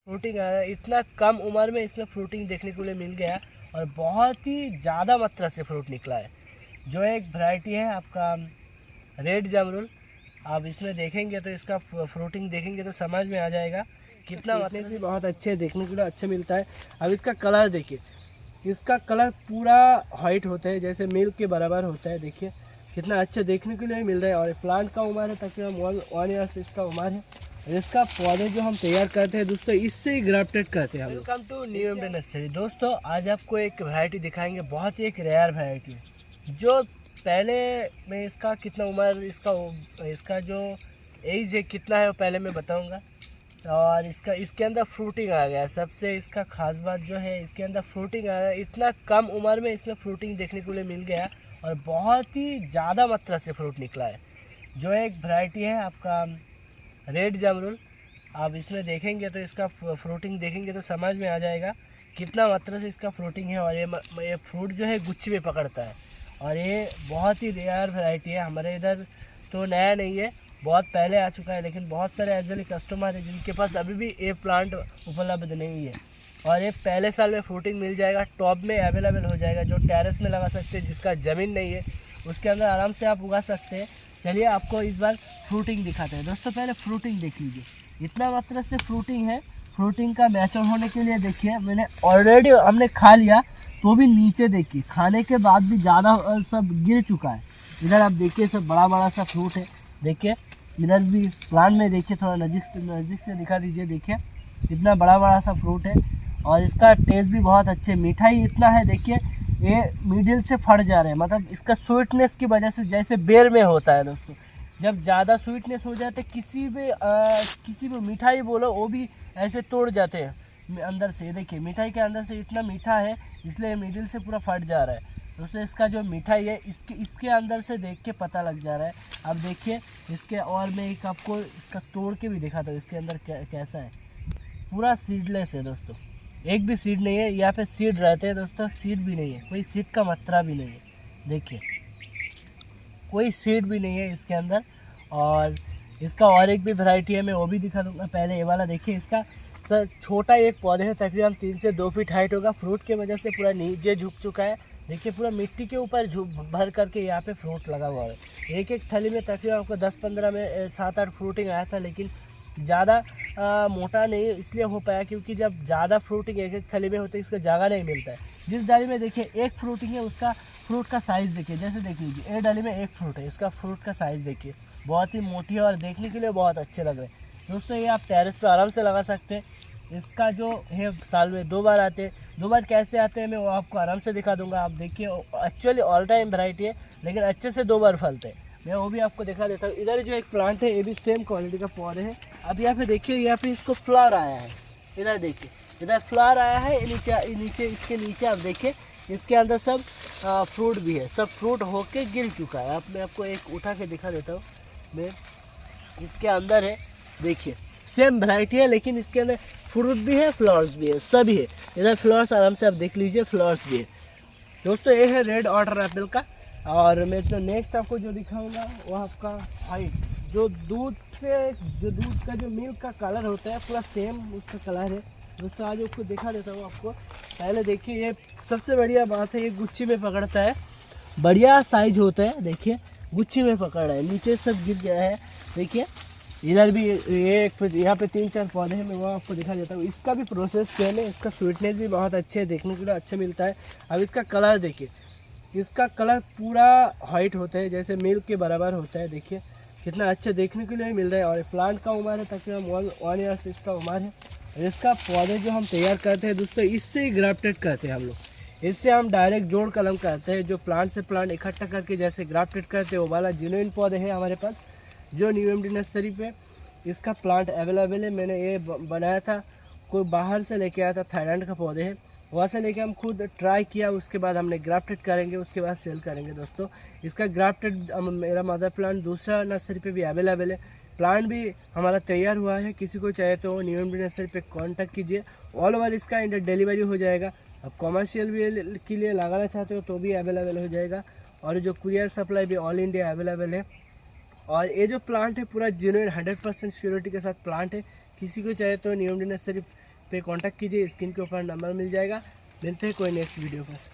Fruiting आया, इतना कम उम्र में इसमें फ्रूटिंग देखने को मिल गया और बहुत ही ज़्यादा मात्रा से फ्रूट निकला है। जो एक वैरायटी है आपका रेड जामरुल, आप इसमें देखेंगे तो इसका फ्रूटिंग देखेंगे तो समझ में आ जाएगा कितना मतलब भी बहुत अच्छे देखने को अच्छा मिलता है। अब इसका कलर देखिए, इसका कलर पूरा वाइट होता है, जैसे मिल्क के बराबर होता है। देखिए कितना अच्छा देखने के लिए मिल रहा है। और प्लांट का उम्र है तकरीबन 1 ईयर से इसका उम्र है। और इसका पौधे जो हम तैयार करते हैं दोस्तों, इससे ही ग्राफ्टेड करते हैं हम। Welcome to new MD nursery. दोस्तों आज आपको एक वैरायटी दिखाएंगे, बहुत ही एक रेयर वैरायटी है। जो पहले मैं इसका कितना उम्र, इसका जो एज है कितना है वो पहले मैं बताऊंगा। और इसके अंदर फ्रूटिंग आ गया। सबसे इसका खास बात जो है, इसके अंदर फ्रूटिंग आ गया, इतना कम उम्र में इसमें फ्रूटिंग देखने को मिल गया और बहुत ही ज़्यादा मात्रा से फ्रूट निकला है। जो एक वैरायटी है आपका रेड जामरुल, आप इसमें देखेंगे तो इसका फ्रूटिंग देखेंगे तो समझ में आ जाएगा कितना मात्रा से इसका फ्रूटिंग है। और ये फ्रूट जो है गुच्छी में पकड़ता है और ये बहुत ही रेयर वैरायटी है। हमारे इधर तो नया नहीं है, बहुत पहले आ चुका है, लेकिन बहुत सारे ऐसे कस्टमर हैं जिनके पास अभी भी ये प्लांट उपलब्ध नहीं है। और ये पहले साल में फ्रूटिंग मिल जाएगा, टॉप में अवेलेबल हो जाएगा। जो टेरेस में लगा सकते हैं, जिसका ज़मीन नहीं है उसके अंदर आराम से आप उगा सकते हैं। चलिए आपको इस बार फ्रूटिंग दिखाते हैं। दोस्तों पहले फ्रूटिंग देख लीजिए, इतना मात्रा से फ्रूटिंग है। फ्रूटिंग का मैच्योर होने के लिए देखिए, मैंने ऑलरेडी हमने खा लिया तो भी नीचे देखिए, खाने के बाद भी ज़्यादा सब गिर चुका है। इधर आप देखिए सब बड़ा बड़ा सा फ्रूट है। देखिए इधर भी प्लांट में देखिए, थोड़ा नज़दीक से दिखा दीजिए। देखिए कितना बड़ा बड़ा सा फ्रूट है और इसका टेस्ट भी बहुत अच्छे, मिठाई इतना है। देखिए ये मिडिल से फट जा रहे हैं, मतलब इसका स्वीटनेस की वजह से, जैसे बेर में होता है दोस्तों, जब ज़्यादा स्वीटनेस हो जाते किसी भी मिठाई बोलो वो भी ऐसे तोड़ जाते हैं अंदर से। देखिए मिठाई के अंदर से इतना मीठा है, इसलिए मिडिल से पूरा फट जा रहा है। दोस्तों इसका जो मिठाई है इसके अंदर से देख के पता लग जा रहा है। अब देखिए इसके, और मैं एक आपको इसका तोड़ के भी दिखाता हूँ इसके अंदर कैसा है। पूरा सीडलेस है दोस्तों, एक भी सीड नहीं है। यहाँ पे सीड रहते हैं दोस्तों, सीड भी नहीं है, कोई सीड का मात्रा भी नहीं है। देखिए कोई सीड भी नहीं है इसके अंदर। और इसका और एक भी वैरायटी है, मैं वो भी दिखा दूँगा। पहले ये वाला देखिए, इसका सर छोटा एक पौधे है, तकरीबन 3 से 2 फीट हाइट होगा। फ्रूट के वजह से पूरा नीचे झुक चुका है। देखिए पूरा मिट्टी के ऊपर भर करके यहाँ पे फ्रूट लगा हुआ है। एक थैली में तकरीबन आपको 10-15 में 7-8 फ्रूटिंग आया था, लेकिन ज़्यादा मोटा नहीं इसलिए हो पाया क्योंकि जब ज़्यादा फ्रूटिंग एक थैली में होती है इसका जगह नहीं मिलता है। जिस डाली में देखिए एक फ्रूटिंग है, उसका फ्रूट का साइज़ देखिए। जैसे देख लीजिए एक डाली में एक फ्रूट है, इसका फ्रूट का साइज़ देखिए, बहुत ही मोटी है और देखने के लिए बहुत अच्छे लग रहे हैं। दोस्तों ये आप टेरेस पर आराम से लगा सकते हैं। इसका जो है साल में 2 बार आते हैं। 2 बार कैसे आते हैं मैं वो आपको आराम से दिखा दूंगा। आप देखिए एक्चुअली ऑल टाइम वैरायटी है, लेकिन अच्छे से 2 बार फलते हैं। मैं वो भी आपको दिखा देता हूँ। इधर जो एक प्लांट है ये भी सेम क्वालिटी का पौधे है। अब यहाँ पे देखिए, यहाँ पे इसको फ्लावर आया है। इधर देखिए, इधर फ्लावर आया है। नीचे इसके नीचे आप देखिए, इसके अंदर सब फ्रूट भी है। सब फ्रूट होके गिर चुका है। अब मैं आपको एक उठा के दिखा देता हूँ। मैं इसके अंदर है, देखिए सेम वैरायटी है, लेकिन इसके अंदर फ्रूट भी है, फ्लावर्स भी है, सभी है। इधर फ्लावर्स आराम से आप देख लीजिए, फ्लावर्स भी है। दोस्तों ये है रेड वाटर एप्पल का। और मैं तो नेक्स्ट आपको जो दिखाऊंगा वो आपका वाइट, जो दूध का जो मिल्क का कलर होता है पूरा सेम उसका कलर है। दोस्तों आज उसको दिखा देता हूँ आपको। पहले देखिए, ये सबसे बढ़िया बात है, ये गुच्छी में पकड़ता है, बढ़िया साइज होता है। देखिए गुच्छी में पकड़ रहा है, नीचे सब गिर गया है। देखिए इधर भी ये यहाँ पे 3-4 पौधे हैं, मैं वो आपको दिखा देता हूँ। इसका भी प्रोसेस सेम है, इसका स्वीटनेस भी बहुत अच्छे है, देखने के लिए अच्छा मिलता है। अब इसका कलर देखिए, इसका कलर पूरा वाइट होता है, जैसे मिल्क के बराबर होता है। देखिए कितना अच्छा देखने के लिए मिल रहा है। और प्लांट का उम्र है तकरीबन 1 ईयर से इसका उम्र है। और इसका पौधे जो हम तैयार करते हैं दोस्तों, इससे ही ग्राफ्टेड करते हैं हम लोग। इससे हम डायरेक्ट जोड़ कलम करते हैं। जो प्लांट से प्लांट इकट्ठा करके जैसे ग्राफ्टेड करते हैं, वो वाला जेन्युइन पौधे हैं हमारे पास, जो न्यू एमडी नर्सरी पे इसका प्लांट अवेलेबल है। मैंने ये बनाया था, कोई बाहर से लेके आया था, थाईलैंड का पौधे है, वहाँ से लेके हम खुद ट्राई किया, उसके बाद हमने ग्राफ्टेड करेंगे, उसके बाद सेल करेंगे। दोस्तों इसका ग्राफ्टेड मेरा मदर प्लांट दूसरा नर्सरी पे भी अवेलेबल है। प्लांट भी हमारा तैयार हुआ है, किसी को चाहे तो न्यू एमडी नर्सरी पे कांटेक्ट कीजिए। ऑल ओवर इसका इंडिया डिलीवरी हो जाएगा। अब कमर्शियल भी के लिए लगाना चाहते हो तो भी अवेलेबल हो जाएगा। और जो कुरियर सप्लाई भी ऑल इंडिया अवेलेबल है। और ये जो प्लांट है पूरा जेन्युइन 100% श्योरिटी के साथ प्लांट है। किसी को चाहे तो न्यू एमडी नर्सरी पे कांटेक्ट कीजिए, स्क्रीन के ऊपर नंबर मिल जाएगा। मिलते हैं कोई नेक्स्ट वीडियो पर।